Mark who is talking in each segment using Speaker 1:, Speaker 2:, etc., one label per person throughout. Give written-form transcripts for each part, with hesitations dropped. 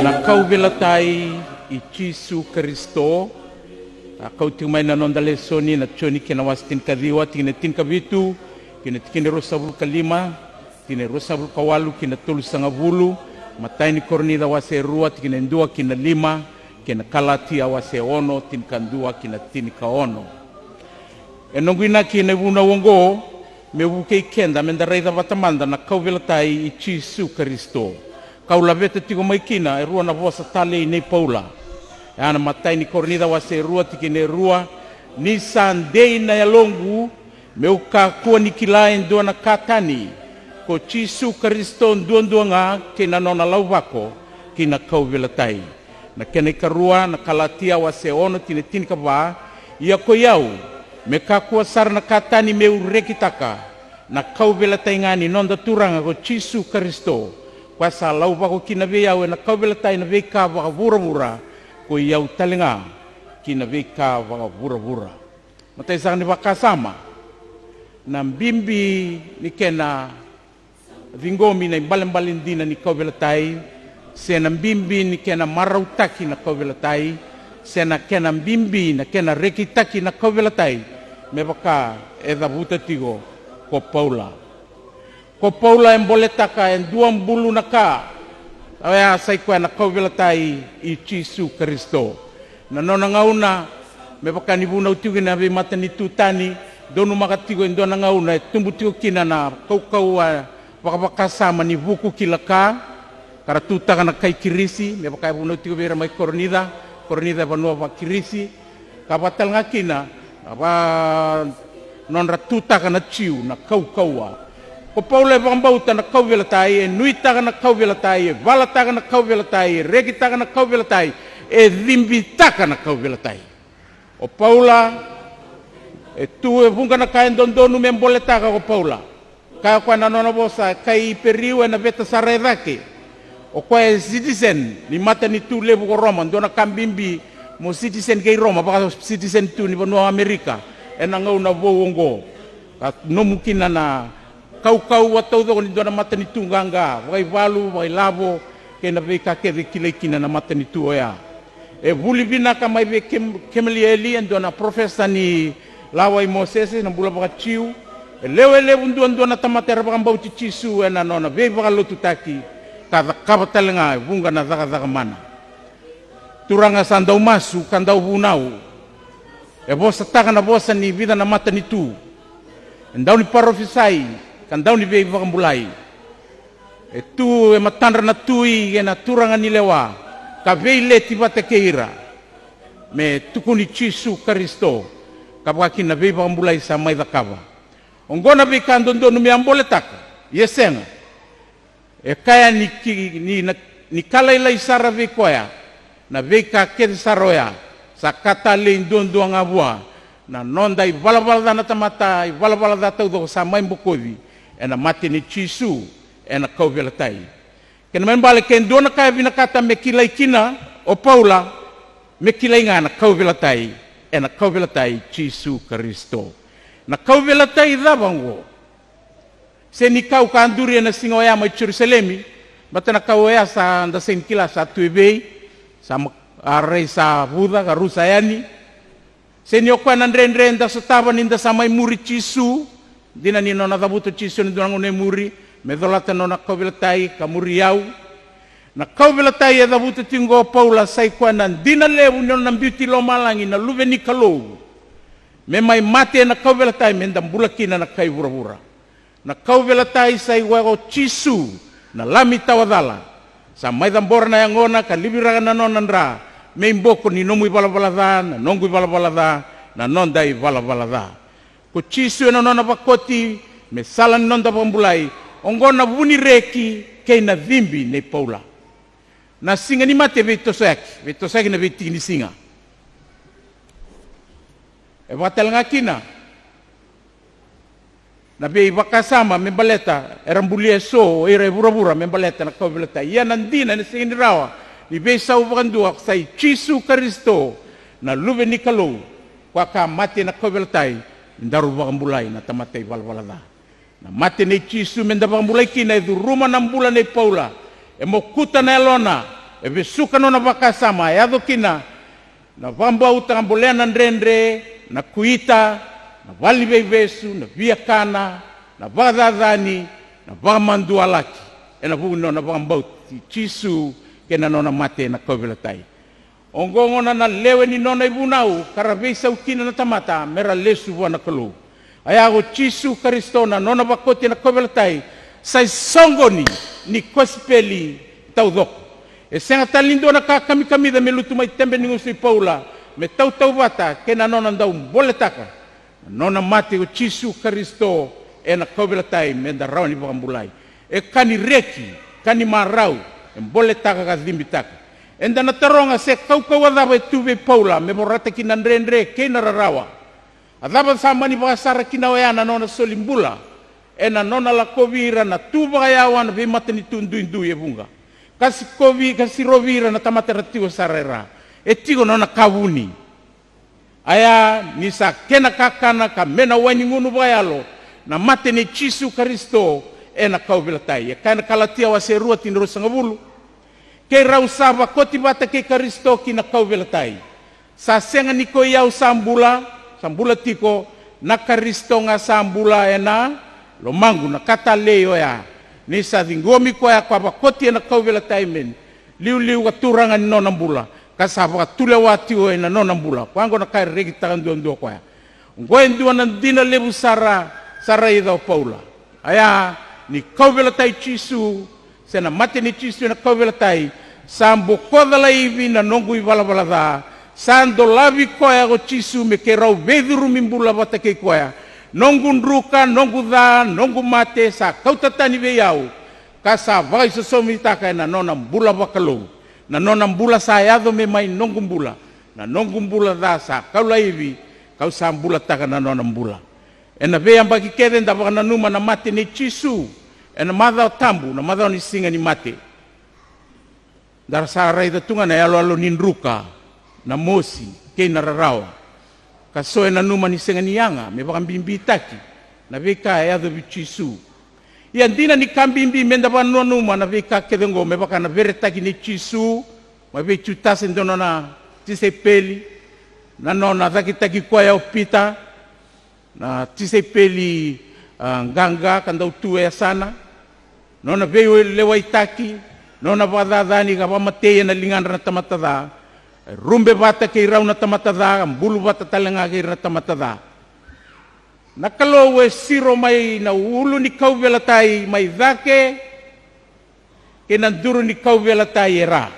Speaker 1: na kauvelatai i Jisu Kristo kau tingmai na nonda lesoni na choni kena wastin kadiwa tingene tin kabitu kene rosabul kalima kene rosabul kawalu kene tulu sangabulu matai ni kornida wase rua kene ndua kene lima kene kalatia wase ono tin kandua kene tin kaono enonguina kene buna wongo mebuke kenda mendareida batamanda na kauvelatai i Jisu Kristo kau lavete tigo maikina e rua na vosa tale nei Paula ana matai ni kornida wase rua tikine rua ni sandei na yalongu meuka kua ni kilaen dua na katani ko Jisu Kristo ndua nga kina nona lauvako kina kauvelatai na kene karua na kalatia wase ono tine tin kaba ia ko yau meka kua sar na katani meu rekitaka na kauvelatai ngani nonda turanga ko Jisu Kristo kwa sa lauvako kina ve yau na kauvelatai na veka wa vura ko yau talenga kina veka wa vura matai sang ni bakasama na mbimbi ni kena vingomi na imbalindina ni kauvelatai sena mbimbi ni kena marautaki na kauvelatai sena kena mbimbi na kena rekitaki na kauvelatai me baka eda buta tigo ko Paula emboletaka en duam bulu naka aya sai kwa na kauvelatai i Jisu Kristo na nona ngauna me baka ni buna utugi na be matani tutani donu makatigo ndona ngauna tumbutu kina na kau baka sama ni buku kilaka kara tutaka na kai kirisi me baka buna utugi be mai kornida banua ba kirisi kabatal ngakina aba nonra tutaka na chiu na kau ko Paula bambauta na kauvelatai nuitaka na kauvelatai valataka na kauvelatai regitaka na kauvelatai limbitaka na kauvelatai o Paula tu bunga na kain dondonu memboletaka ko Paula kaya kwa na nona bosa kai periwe na beta saredake o kwa citizen ni mata ni tu lebu ko Roma ndona kambimbi mo citizen kay Roma baka citizen tu ni banua Amerika ngau na wongo no mukina na kau watau do ni dona mata ni tunganga vai valu vai lavo kena veka ke kina na mata ni tu ya buli bina kama ve kemelieli ndona professor ni lawai Moses na bula baka chiu lewe ndona tamatera baka mbauti Jisu na nona ve baka lotutaki ka kabatalenga bunga na zaga mana turanga sandau masu kandau bunau bosa taka na bosa ni vida na mata ni tu ndau ni parofisai kandau ni vei vakambulai tu matandra na tui na turanga ni lewa ka vei leti vate keira me tukuni Jisu Kristo ka baki na vei vakambulai sa mai dakava ongona vei kandondonu me amboletaka yesenga kaya ni kalailai sara vei koya na vei ka kedi saroya sa kata le ndondo ngabua na nonda i valada na tamata i valada tau do sa mai mbokodi ena mate ni Jisu ena kauvelatai kena membale ken dona ka vina kata mekilai kina o Paula mekilai ngana kauvelatai ena kauvelatai Jisu Kristo na kauvelatai dabango se ni kau kanduri na singoya mai Jerusalemi batana kauya sa nda senkila sa tuibei sa arei sa Buddha garusa yani senyo kwa nandre nda sotava ninda samai muri Jisu dina ni nona dabuto Jisu ni ngone muri medolata nona kauvelatai kamuri yau na kauvelatai ya dabuto tingo Paula sai kwa dina lewu nona beauty lo malangi na luve ni kalou me mai mate na kauvelatai menda bulakina na kai vura na kauvelatai sai wago Jisu na lami tawadala sa mai dambora na yangona ka libiraga na nona ndra me mboko ni nomu balabalada na nongu balabalada na nonda i balabalada ko Jisu na nona bakoti me sala nonda bambulai ongona buni reki ke na vimbi ne Paula na singa ni mate vetosaki na veti ni singa vatal ngakina na be bakasama membaleta erambulie so ere burabura membaleta na kauvelatai ia nandina ni singi rawa ni besa ubandua sai Jisu Kristo na luve ni kalau kwa ka mate na kauvelatai ndaru bakambulai na tamatei valvalada na mate nei Chisu menda vambulai kina e ruma na mbula nei Paula e mokuta na elona e vesuka no na vakasama e ado kina na vamba uta ngambole na ndrendre na kuita na vali vesu na viakana na vadadani na vamandua laki e na vuno na vamba Chisu ke na nona mate na kovelatai ongongona na lewe ni nona ibunau karavesa ukina na tamata mera lesu wana kalu ayago Chisu Kristo na nona bakoti na kovelatai sai songoni ni kospeli taudok e senga talindo na kami da melutu mai tembe ni ngusui Paula me tau vata ke na nona ndau boletaka nona mate o Chisu Kristo e na kovelatai me da rauni bakambulai e kani reki kani marau e boletaka ka dimbitaka enda na taronga se kau adaba tuve Paula me borata kina ndrendre ke na rarawa adaba samani bakasara kina wayana nona solimbula e na nona la kovira na tuba yawan ve matani tundu e bunga kasi rovira na tamatera tigo sarera e tigo nona kavuni aya nisa kena kakana ka mena wani ngunu bayalo na mateni Chisu Kristo e na kauvelatai e kana kalatia wa serua tinro sangabulu ke rausava koti bata ke Kristo ki na kauvelatai sa senga niko yau sambula tiko na Kristo nga sambula e na lo mangu na kata leo ya ni sa dingomi ko ya kwa bakoti na kovelatai men liu waturanga ni nona mbula kasava tule wati o na nona mbula kwango na kai regi tandu kwa ngoendu na dina lebu sara ida Paula aya ni kovelatai Chisu sena mate ni Chisu na kovelatai sambo kodala ivi na nongu ivala da sando lavi ko ya go Chisu me ke rau veduru mimbula bata ke ko ya nongu ndruka nongu da nongu mate sa kautatani ve yau kasa vai so somitaka na nona mbula bakalo na nona mbula sa yado me mai nongu mbula na nongu mbula da sa kaula hivi kau sa mbula taka na nona mbula ena ve ambaki kede nda bana numa na mate ni Chisu ena madha tambu na madha ni singa ni mate dar sa raida tunga na yalo ni ndruka na mosi ke na rarawa kaso na numa ni senga ni yanga me bakambimbi taki na veka ya do Chisu ya ndina ni kambimbi menda ba numa na veka kedengo me baka na vere taki ni Chisu ma ve chutase ndono na tisepeli na nona taki kwa ya opita na tisepeli nganga kanda utu ya sana nona ve lewa itaki nona vadadani ga pamate na lingana na tamatada rumbe bata ke rauna tamatada mbulu bata talenga ke na tamatada nakalowe siro mai na ulu ni kauvelatai mai dake ke nanduru ni kauvelatai era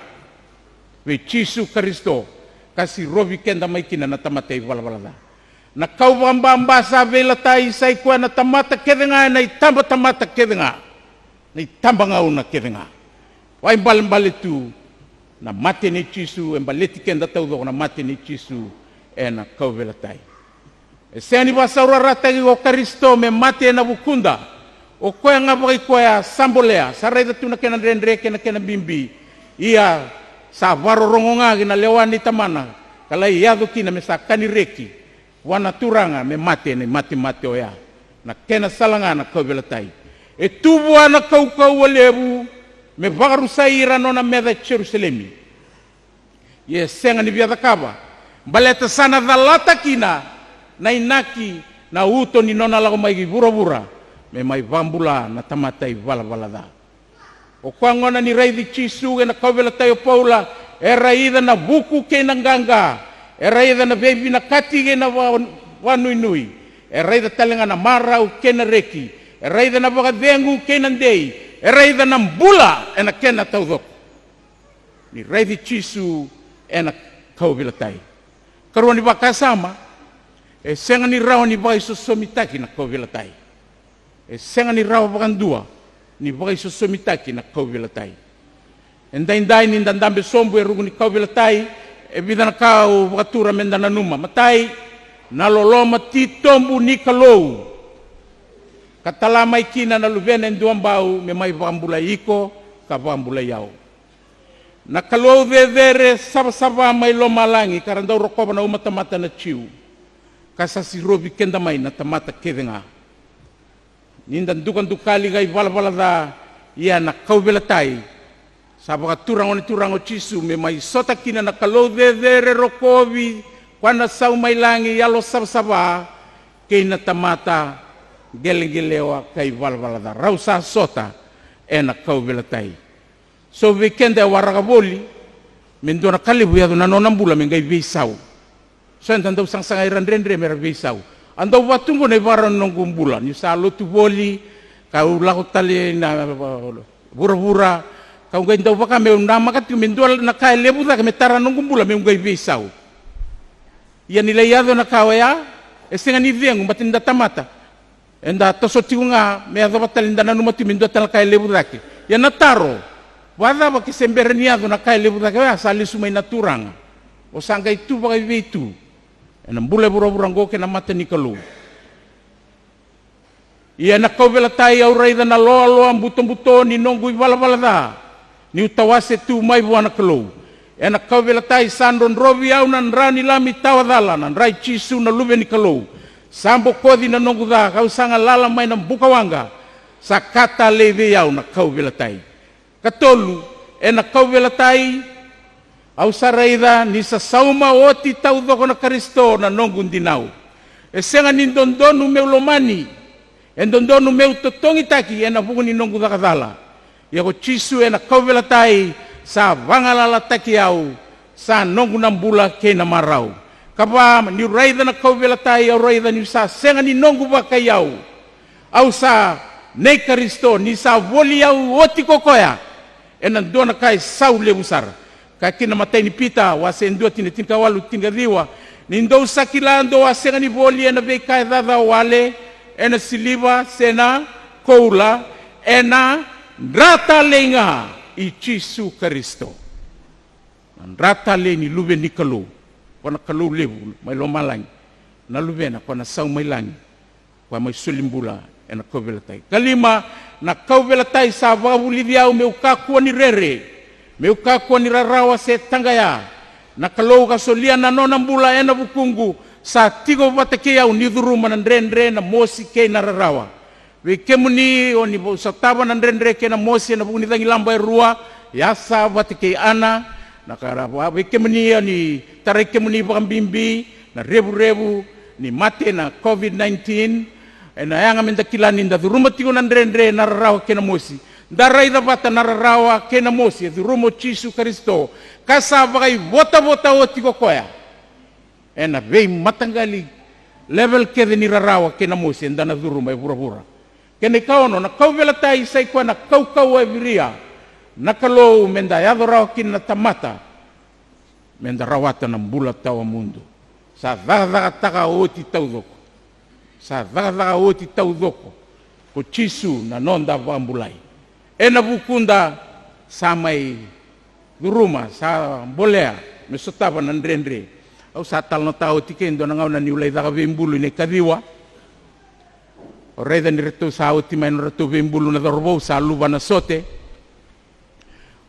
Speaker 1: ve Chisu Kristo kasi rovi kenda mai kina na tamatei valavalada na kauvamba sa velatai sai kwa na tamata kedenga na itamba tamata kedenga na itamba ngauna kedenga wai mbale tu na mate ni Chisu embaleti kenda tau na mate ni Chisu e na kauvelatai e seni basaura rata o Kristo me mate na bukunda o koya ngabai koya sambolea saraida tu na kena rendre kena bimbi ia sa varorongonga na lewani tamana kala iado kina me sakani reki wana turanga me mate ni mate oya na kena salanga na kauvelatai e tubu ana kau lebu me vagaru saira nona meda Jerusalemi ye senga ni via kaba baleta sana dalata kina na inaki na uto ni nona lago mai bura me mai vambula na tamatai vala o kwangona ni raidi Chisu na kovelatai o Paula era ida na buku ke na nganga era ida na bebi na kati ke na wanui era ida talenga na marau ke na reki era ida na vagadengu ke na ndei era ida na mbula ena kena taudok ni raidi Chisu ena kovelatai karua ni bakasama e senga ni rawa ni bai somitaki na kovelatai e senga ni rawa bakandua ni bai somitaki na kovelatai endai ni ndambe sombu e rugu ni kovelatai e vidana kau bakatura mendana numa matai na loloma titombu ni kalou katalama ikina na luvene nduambau me mai vambula iko ka vambula yao na kalou vedere saba mai lo malangi karandau rokoba na umata na chiu kasasi robi kenda mai na tamata kedenga nindan dukan dukali gai vala da ia na kauvelatai sabaka turang o Chisu me mai sota kina na kalau de rokovi kwana sau mai langi yalo saba ke na tamata gelengelewa kai vala da rausa sota e na kauvelatai so weekend waragaboli mendona kalibu ya na nonambula mengai visau so entando sang-sangai rendre mera visau ando watungo ne varan nongumbula ni sa lotu boli kau lahu tali na bura kau ngai ndau baka me nama kati mendual na kai lebu da me tara nongumbula me ngai visau ia ni leiado na kawaya esenga ni vengu batinda tamata enda tosotiunga me ado batalinda na numati mendual tal kai lebu dake ia na taro wada ba kisemberniado na kai lebu dake sa lisumai naturanga o sanga itu baka vitu ena bule bura ngoke na mata ni kalu ia na kauvelatai au raida na loa buto ni nongu vala da ni utawase tu mai buana kalu ena kauvelatai sandron rovi au nan rani lami tawadala nan rai Chisu na lube ni kalu sambo kodi na nongu da kau sanga lala mai na bukawanga sakata leve au na kauvelatai katolu ena kauvelatai au saraida ni sa sauma oti tau doko na Kristo na nongun dinau. E senga ni dondonu meu lomani. E dondonu meu totongi taki e na buku ni nongu dakadala. Ia ko Chisu e na kauvelatai sa vangalala taki au sa nongu nambula ke na marau. Kapa ni raida na kauvelatai au raida ni sa senga ni nongu bakai au. Au sa nei Kristo ni sa voli au oti kokoya. E na dona kai sau lebusar. Kakina matai ni pita wasendua tina walu tina diwa nindo sakilando wasenga ni voli ena veikai dada wale ena siliva sena koula ena rata lenga i Chisu Kristo rata le ni lube ni kalu kona kalu lebu mai lo malang na lube na kona sau mai lang kwa mai sulimbula ena kauvelatai kalima na kauvelatai sa vavuli diau meu kakua ni rere meu kako ni rarawa se tangaya na kalau kasolia na nona mbula ena bukungu sa tigo batake au ni duruma na ndrendre na mosi ke na rarawa we kemuni oni bo sataba na ndrendre ke na mosi na buni dangi lamba rua ya sa batake ana na karawa we kemuni ni tarai kemuni bambimbi na rebu ni mate na COVID-19 ena yanga menda kilani nda duruma tigo na ndrendre na rarawa ke na mosi darai da bata nararawa kena mosi di rumo Chisu Kristo kasavagai vota oti kokoya ena vei matangali level ke ni rarawa kena mosi ndana duruma bura kene kaono na kauvelatai sai kwa na kau eviria na kalau menda yadora kina tamata menda rawata na mbula tawa mundo sa daga taka oti taudoko sa daga oti taudoko ko Chisu na nonda vambulai ena bukunda samai duruma sa bolea me sotava na ndrendre au sa tal no tau tikendo na ngau na niulai daga vembulu ne kadiwa o reda ni reto sa oti mai no reto vembulu na dorbo sa luva na sote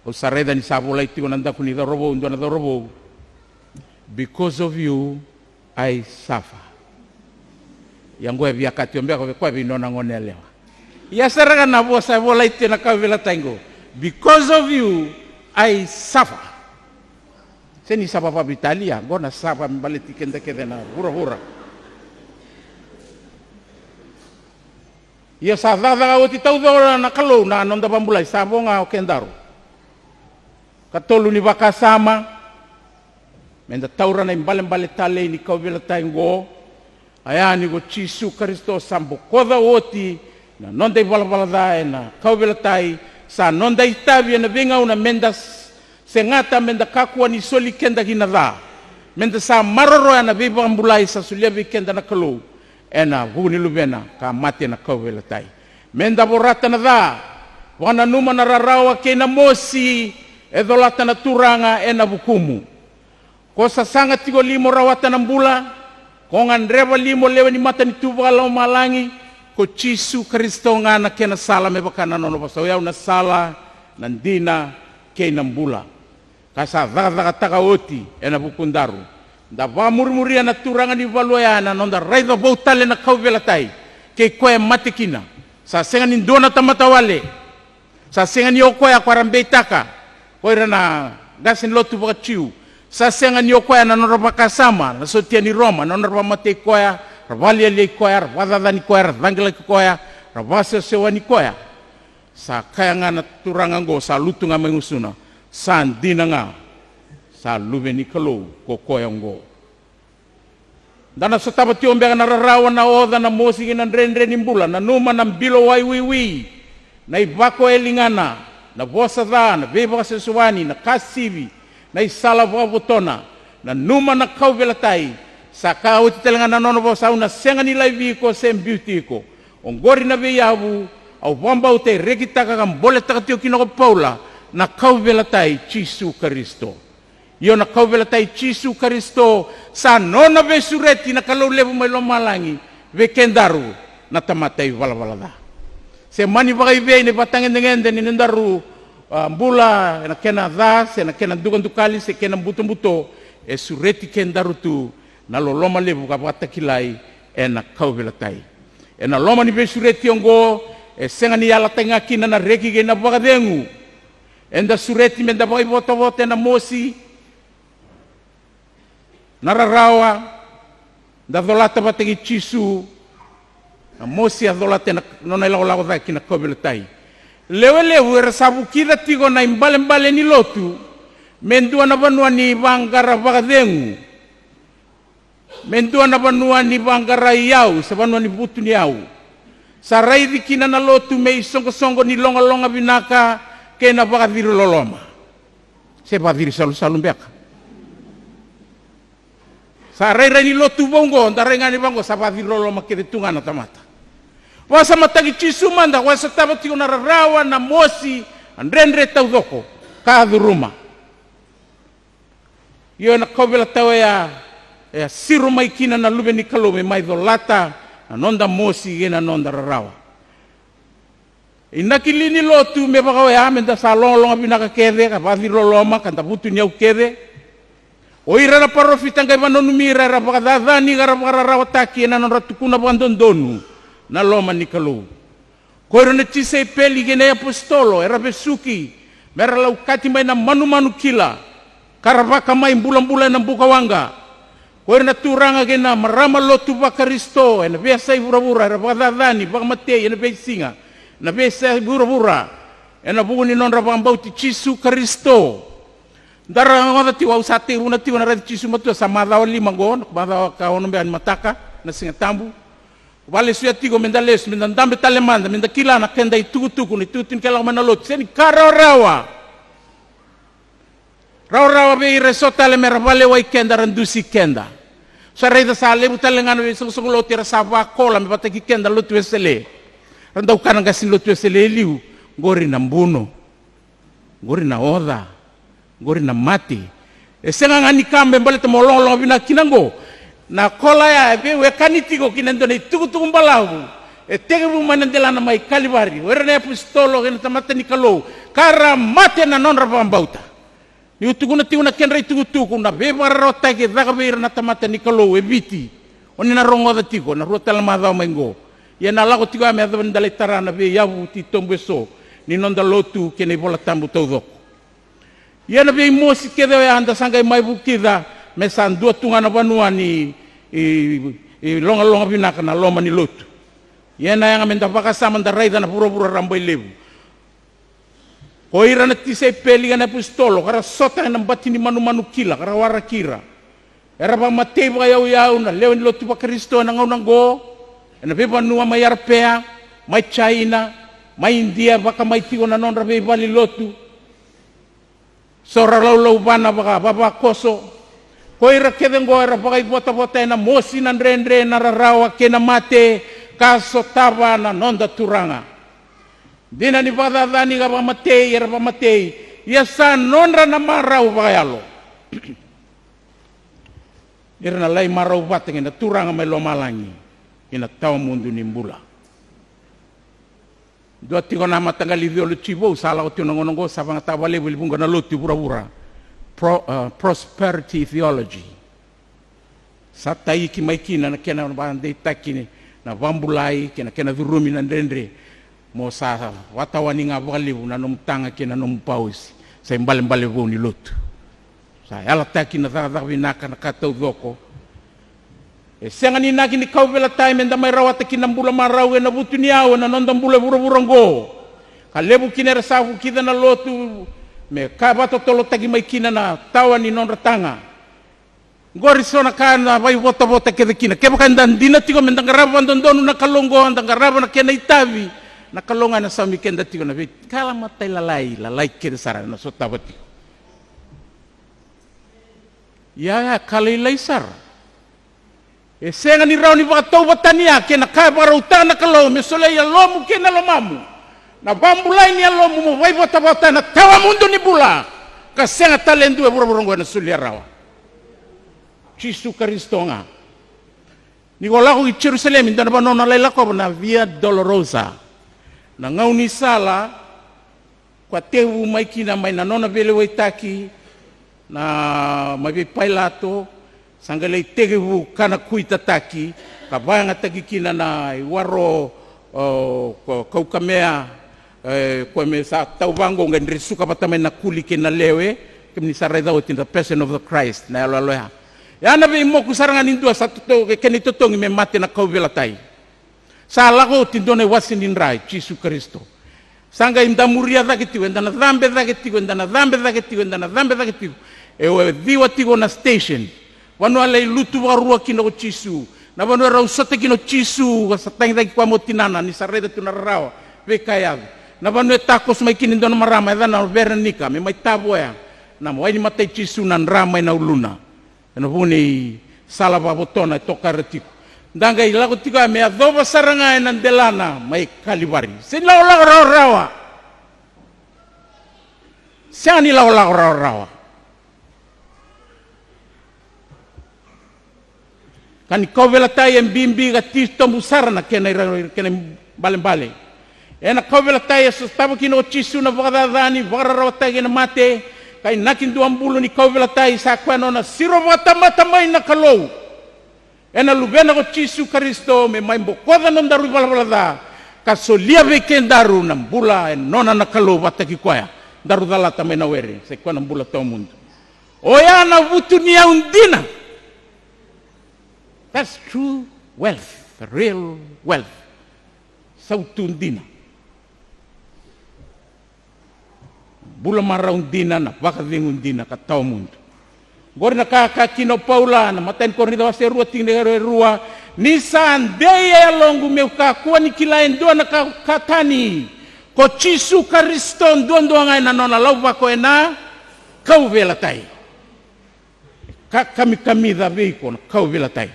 Speaker 1: o sa reda ni sa bolai tiko nanda kuni dorbo ndo na dorbo because of you I suffer yang gue biakati ombea kwa bino na ngonelewa ya saraga na bosa volai tena kauvelatai ngo because of you I suffer seni sapa pa Italia gona sapa mbaleti kenda kedena hura ya sadada oti tau dora na kalau na nonda pambulai sabonga o kendaro katolu ni bakasama menda taura na mbale tale ni kauvelatai ngo ayani go Chisu Kristo sambo koda oti na nonda vala da na kauvelatai sa nonda itavi na venga una menda sengata menda kakua ni soli kenda hinada menda sa maroro na viva ambulai sa sulia vikenda na kalu ena vuni lubena ka mate na kauvelatai menda borata na da wana numa na rarawa ke na mosi edolata na turanga ena bukumu kosa sanga tigo limo rawata na mbula kongan reba limo lewe ni mata ni tuba lau malangi ko Chisu Kristo nga na kena sala me baka na nono paso yau na sala nandina ke nambula kasa daga taka oti ena bukundaru da va murmuria na turanga ni valuaya na nonda raido boutale na kauvelatai ke koe matikina sa senga ni dona tamatawale sa senga ni okoya kwa rambeitaka koira na gasin lotu bakachiu sa senga ni okoya na noraba kasama na sotia ni Roma na noraba mate koya ravalia le koya ravada ni koya ravangela koya ravasa sewa ni koya sa kaya nga na turanga ngo sa lutu nga mengusuna sa ndina nga sa lube ni kalau ko koya ngo dana sa tabat yung biya na rarawan na oda na mosigi ng renre ni mbula na numa ng bilo waiwiwi na ibako elingana na bosa da na beba sesuani na kasivi na isala botona na numa na kauvelatay sa kauti talaga na nono bosa una senga nila ko sem beauty ko ongori na beyabu au bamba ute regita kagam bole takatio kinoko paula na kauvelatay Chisu Kristo yo na kauvelatay Chisu Kristo sa nona besureti na kalau levo may lomalangi vekendaru na tamatay wala se mani bagay be ne batangin ngende ni nendaru mbula na kena da se na kena dugan dukali se kena buto e sureti kendaru tu na loloma levo ka batakilai e na kauvelatay e na loma ni besureti ongo e senga ni ala tenga kina na reki ge na bagadengu enda sureti menda bagay voto na mosi nararawa da dolata bategi Chisu na mosi a dolata na nona ilaw da kina kauvelatay lewe era sabu kira tigo na imbale ni lotu mendua na banua ni bangara bagadengu mendua na banua ni bangara yau sa banua ni butu ni yau sarai di kina na lotu me songo ni longa binaka kena bagadiro loloma se badiri salu mbeka sa rei ni lotu bongo ndarenga ni bongo sabathi lolo makiretunga na tamata wasa matagi Chisu manda wasa tabati na rarawa na mosi andrendre taudoko ka duruma yo na kovela tawe ya siru maikina na lube ni kalume mai dolata na nonda mosi gena nonda rarawa inakilini lotu me bagawe amenda sa longa binaka kede ka bathi lolo makanda butu nyau kede oira na parofita ngai vanonu mira ra bakadadani gara barawataki na ratukuna bandondonu na loma ni kalau koiro na chisei peli gene apostolo era besuki mera lau kati mai na manu kila karabaka mai bulan-bulan na bukawanga koiro na turanga gena marama lotu bakaristo ena biasa ibura-bura era bakadadani bakamate ena besinga na biasa ibura-bura ena buguni non rabambauti Chisu Kristo dara ngada tiwa usate una tiwa na Chisu matu sama daw lima gon bada ka ono be mataka na singa tambu vale suya tigo mendales mendambe talemanda mendakila na kenda itutuku ni tutin kala manalot seni karawa be resota le mervale wa kenda randusi kenda sareda sale butalengano be solo tira sava kola me bataki kenda lotu esele randau kana gasin lotu esele liu gori na mbuno gori na oda gori na mati esenga ngani kambe mbale te molong bina kinango na kola ya be we kanitigo kinendo ni tugu mbalau tege bu manandela na mai kalibari werene apostolo gen tamata ni kalo kara mate na non rabambauta ni utuguna tiuna kenre tugu na be barota ke daga be na tamata ni kalo e biti oni na rongo da tigo na rotal madao mengo ye na lago tigo ame da ndale tarana be yabu ti tombeso ni non da lotu ke ne bola tambu todo yana be mosi kede ya anda sanga mai bukida mesan dua tunga na banua ni longa binaka na loma ni lotu yana yang amenda baka sama da raida na pura rambai lebu koira na tise peli na apostolo kara sota na batini manu kila kara wara kira era ba matei ba yau na leon lotu ba Kristo na ngaunango na be banua mai arpea mai China mai India baka mai tigo na non rabe bali lotu sora lau bana baba koso koira kedengo era bagai bota na mosi na rendre na rarawa kena mate kaso taba na nonda turanga dina ni bada dani ga mate era mate yasa nonra na marau bagayalo era na lai marau bateng na turanga mai lomalangi ina tawa mundu ni mbula dua tiga nama tanggal itu lu cibo salah otiu nongonongo sabang tabale beli bunga na lotu pura-pura prosperity theology satai ki maiki na kena bande takini na vambulai kena durumi na ndendre mo sa watawani nga valiu na nom tanga ke na nom pausi sa mbale vo ni lotu sa ala taki na tha vinaka na katau doko e senga ni naki ni kau vela time enda mai rawata ki na mbula marau e na butu ni au na nonda mbula vura ka lebu kinera safu kida na lotu me ka bato tolo taki mai kina na tawa ni non ratanga gori sona kana vai vota ke kina ke baka ndina tigo mendanga raba ndondonu na kalongo ndanga raba na kena itavi na kalonga na sami kenda tigo na vi kala matai lalai ke sara na sotabati ya kala ilaisar e senga ni rauni baka tau batania ke na ka bara utana kalo me sole ya lomu ke na lomamu na bambulai ni lomu mo vai vota na tawa mundo ni bula ka senga talendu e bura na sulia rawa Cisu Karistonga. Ni golako i Jerusalem indana banona laila ko na Via Dolorosa. Na ngauni sala kwa tehu mai kina mai na nona vele waitaki na mai Pilato sangale tehu kana kuita taki ka banga taki kina na waro kau kamea ko me sa taubango ngandri suka patame na kuli kina lewe kemni sarai daw in the person of the Christ na loya. Yana be mo kusarangan indua satu to keni totongi me mate na kau vela tai. Sala ko tindone wasin indrai Yesu Kristo. Sanga inda muria dagiti wenda na dhambe dagiti wenda na dhambe dagiti. Ewe diwa tigo na station. Wanu ale lutu warua kino Yesu. Na wanu rausate kino Yesu wasatang dagi kwa motinana ni sareda tunarawa vekaya. Na wanu takos mai kini ndono marama na Veronica me mai taboya. Na mo ni mate Yesu nan ramai na uluna. Na puni sala babotona toka retiko ndanga ilago tika me adoba saranga nan delana mai kalibari sila rawa sani rawa kan ko vela tay en bimbi ga tisto musarna kene bale ena ko vela tay so tabo kino chisu na vagadani vagarawa tay na mate kai nakin 20 ni kau vela tai sa kwano na siro mata mai na kalou ena lubena ko Yesu Kristo me mai bokoda non daru bala ka solia veken daru na bula nona na kalou bataki kwaya daru dala ta na were se kwano bula to mundo oya na vutunia undina. That's true wealth, the real wealth sautundina bula maraung dina na baka vingun dina ka tau mundo gori na kino paula na matain korni dawa se rua tingne rua ni sandeya longu meu ka kuani kilaen doa na katani ko Yesu Kristo doa ngai na nona lau bako ena kau vela tai kami da veiko na kau vela tai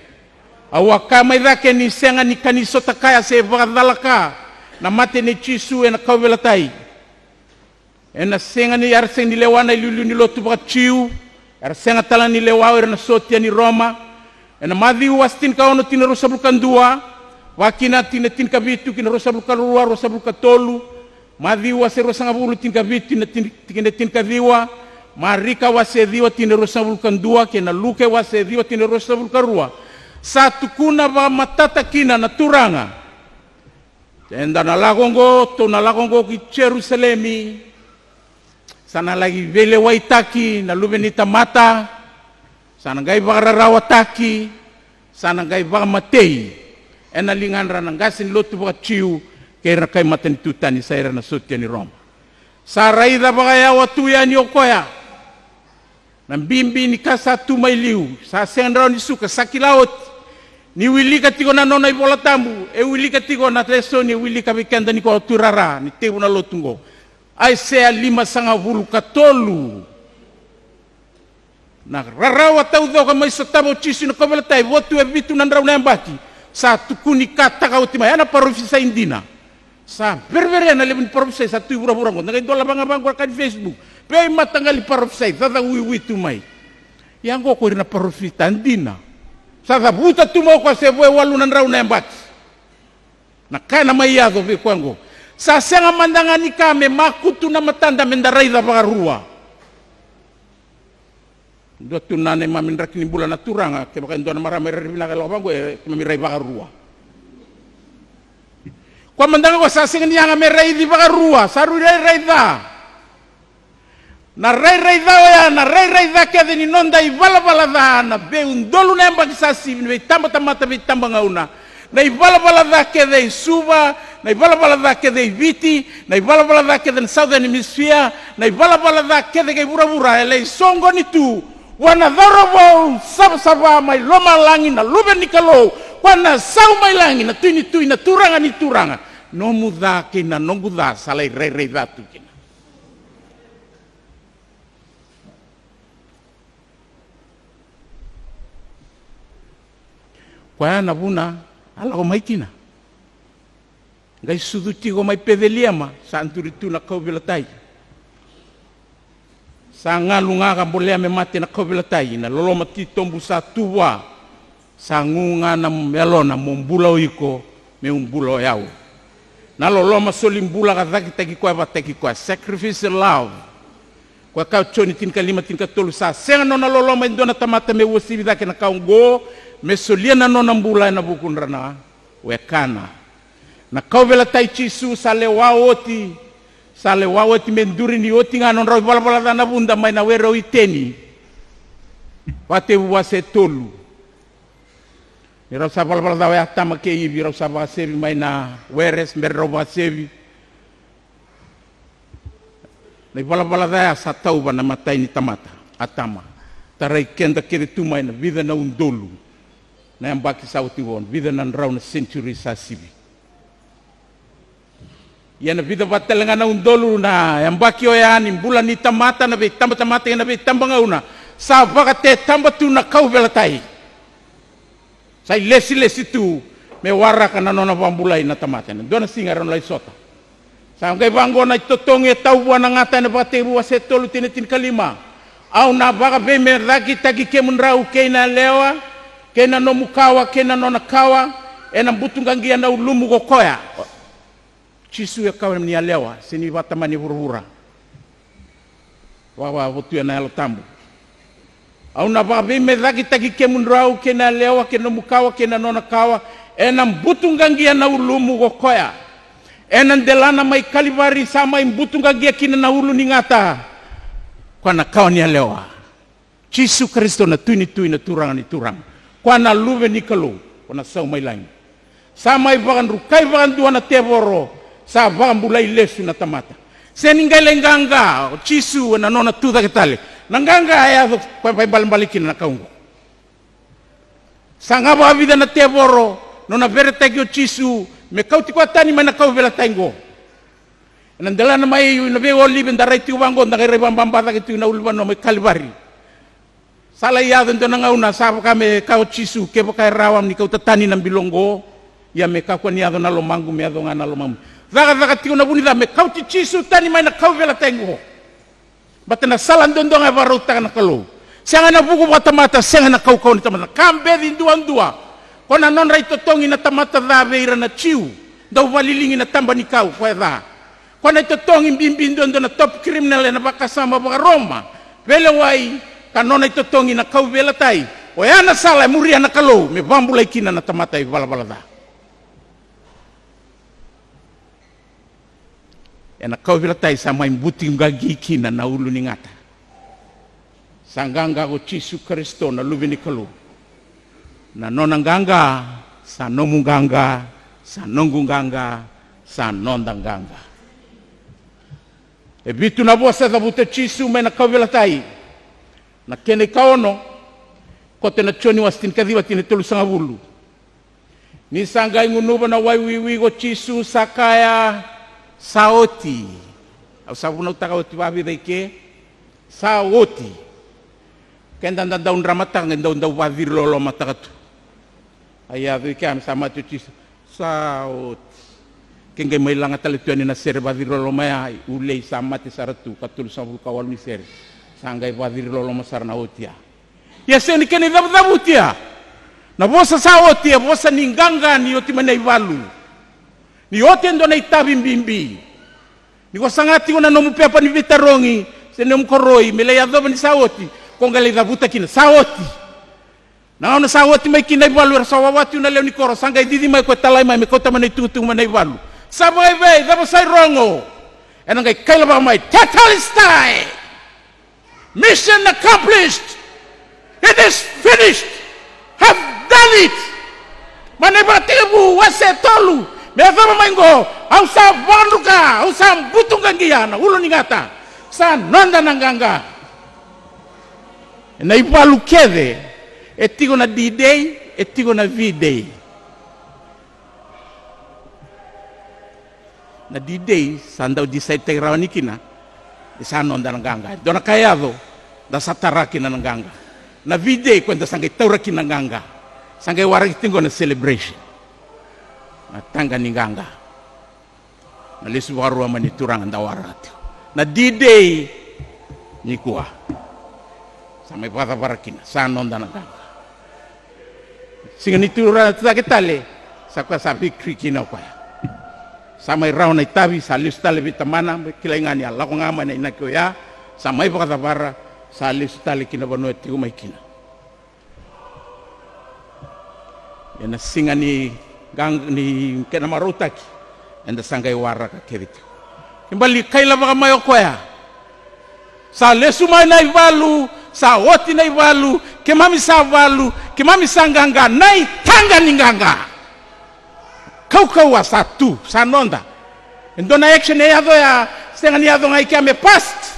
Speaker 1: awa kamai dake ni senga ni kaniso takaya se vakadalaka na mate ni Yesu ena kau vela tai ena senga ni arseng ni lewana ilu ni lotu baka ciu arsenga tala ni lewa na sotia ni Roma ena madhi wastin ka ono tina rosa bukan dua wakina tina tin kabitu kina rosa bukan rua rosa bukan tolu madhi wase rosa ngabulu tin kabitu na tin kadiwa marika wase diwa tina rosa bukan dua kina luke wase diwa tina rosa bukan rua satu kuna ba matata kina na turanga enda na lagongo to na lagongo ki Jerusalemi sana lagi vele waitaki na lubenita mata sana gai bagarawa taki sana gai bagatei ena lingan rana gasin lotu baka ciu kera kai matan tutani saira na sotia ni Roma saraida bagaya watu ya ni okoya na bimbi ni kasa tu mai liu sa sendra ni suka sakilaot ni wilika tigo na nona ibola tamu e wilika tigo na teso ni wilika bikenda ni ko turara ni tebu na lotungo Aisea 5 katolu na rarawa tau do ka mai satabo Yesu na kobela tai votu e bitu na ndrau na mbaki sa tukuni kata ka utima yana parofisa indina sa bervere na lebin parofisa sa tu bura-bura ngon ngai dola banga ka di Facebook pe matangali parofisa tata wi tu mai yang ko na parofisa indina sa buta tu mo ko se voe walu na ndrau na mbaki na kana mai yago be kwango sa senga mandangani kame makutu na matanda mendarai da bagarua do tunane mamindra kini bulan na turanga ke baka ndona marame ribina ka lobango e mamirai bagarua ko Kwa mandanga ko sa singin yang me rei di bagarua, saru rei da. Na rei da ya, na rei da ke ni nonda I bala da na be un dolu na mbaki sa si be tamba tamata be tamba ngauna. Na I bala da ke de suba, na I bala da ke de viti, na I bala da ke de southern hemisphere, na I bala da ke de bura ele songo ni tu. Wana dorobo saba mai loma langi na lube ni kalo. Wana sau mai langi na tui na turanga ni turanga. No muda ke na no muda salai rei da tu kina. Kwa na buna ala ko mai kina. Ngai suduti ko mai pedelia ma sa anturitu na kau belatai. Sa ngalunga ka boleh me mate na kau belatai na loloma ti tombu sa tua. Sa ngunga na melona mombulau iko me umbulau yau. Na loloma solimbula ka zaki teki kwa sacrificial love. Kwa kau choni tin kalima tin katolu sa senga no na loloma indona tamata me wosibi dake na kaungo me soliana no na mbula na bukunrana wekana. Na kau belatai chisu sa lewa oti menduri ni oti ngano roi bala na bunda mai na wero iteni. Wate wase tolu. Ni rau sa bala da wa tama ke ibi rau sa ba sebi mai na weres mer rau ba sebi. Ni bala da sa tau ba na matai ni tamata atama. Tarai kenda kere tu mai na vida na undolu. Na yang baki sa uti won vida na rau na century sa sibi. Ia na vida batelenga na undolu na yang baki o yani bulan ni tamata na be tamata na be tambanga una sa baka te tambatu na kau belatai sa lesi tu me wara kana nona bambulai na tamata na dona singa ron lai sota sa ngai bango na totonge tau buana ngata na bate rua setolu tin kalima au na baka be me ragi tagi kemun rau keina lewa kena no mukawa kena nona kawa ena butungangia na ulumu kokoya chisu ya kawa ni alewa sini watamani hurura wawa votu ya na tambu au na babe me ragi tagi kemun rau kena alewa kena mukawa kena nona kawa ena butungangia na ulumu kokoya ena delana mai kalibari sama imbutungangia kina na ulu ningata kwa na kawa ni alewa chisu Kristo na tui na turanga ni turang kwa na luve ni kalu kwa na sau mai langi sama ibagan rukai bagan dua na teboro sa bambulai lesu na tamata seningai lenganga chisu na nona tuda ketale nanganga ya kwa balikin na kaungo sanga ba vida na teboro nona verete kyo chisu me kauti kwa tani mana kau vela tango nandela na mai na be oli bendarai tu bango ndagai bambamba ke tu na ulban no me kalibari sala ya dento na ngauna sa kame kau chisu ke pakai rawam ni kau tatani na bilongo ya me ka kwa ni ado na lomangu me ado ngana lomangu Zaga tio na bunida me kau chisu tani mai na kau vela tengo. Batena salan dondonga varuta na kalu. Senga na buku mata senga na kau ni tamata. Kambe di dua. Kona non rai totongi na tamata da veira na chiu. Dau valilingi na tamba ni kau kwa da. Kona totongi bimbin dondo na top criminal na bakasama baka Roma. Vele wai kanona totongi na kau vela tai. Oyana sala muria na kalu me bambulai kina na tamata I bala da. Ena kau belatai sama imbuti ngagi kina na ulu ni ngata. Sangganga ko chisu Kristo na lubi ni kalu. Na nona nganga, sa nomu nganga, sa nongu nganga, sa nonda nganga. E bitu na bosa da bute chisu me na kau belatai. Na kene kaono, kote na choni wastin kadhiwa tine tolu sanga bulu. Ni sanggai ngunuba na waiwiwi ko chisu sakaya saoti au sabu na utaka oti babi deke saoti kenda nda daun ramata ngenda nda wavir lolo matakatu aya deke am sama tu saoti kenga mai langa tale tuani na ser wavir lolo maya ulei sama te saratu katul sabu kawal ni ser sangai wavir lolo masar na otia ya seni kene dabutia na bosa saoti bosa ninganga ni oti manai walu ni yote ndo na itabi mbimbi ni ko sangati una no mupepa ni vitarongi se no mkoroi mele ya doba ni saoti kongale da buta kina saoti na ona saoti mai kina ibalu sawawati una leo ni koro sanga didi mai ko talai mai me ko tamane tutu manai balu Sabay bay, dapat say rongo. And ang kay kaila ba may tetelestai. Mission accomplished. It is finished. Have done it. Manibatibu wase tolu. Mefa maingo. Au sa vanduka, au sa butunga ngiyana, ulo ningata. Sa nonda nanganga. Na ipalu kede. Etigo na D-Day, etigo na V-Day. Na D-Day, sandau di sa itegrawan ikina, isa nonda nanganga. Dona kayado, da sataraki na nanganga. Na V-Day, kwenta sangay tauraki nanganga. Sangay waraki tingo na celebration. Na tanga ninganga. Na lisu warua maniturang anda warati. Na D-Day, nikua. Samay pata warakina, sa nonda nanganga. Singa niturang takitale, sakwa sa victory kina kwa. Samay raw na itabi sa listale bitamana kilaingani Allah ko ngama na inakyo ya samay pakatapara sa listale kinabano at may kina yan singa ni gang ni kenamarutaki anda sangay wara ka kerito kimbali kaila baka mayo ko ya sa lesumay na ivalu sa woti na ivalu kimami sa valu kimami sanganga nai tanga ninganga kau satu sanonda ndona action yado ya sengan yado ngai kame past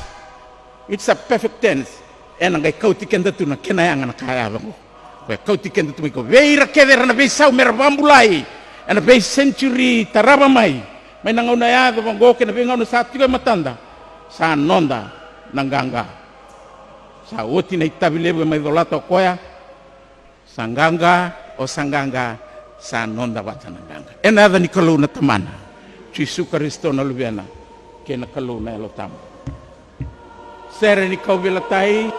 Speaker 1: it's a perfect tense ena ngai kau tikenda tu na kenayanga na kaya bango kau tikenda tu ko veira keder na be sau merbambulai ena be century taraba mai nangau na yado bango ke na be ngau na satu ko matanda sanonda nanganga sa woti na itabile mai dolato koya sanganga o sanganga sa nonda bata nanganga ena da ni kalau na tamana Yesu Kristo na lubiana ke na kalau na elotam sere ni kau belatai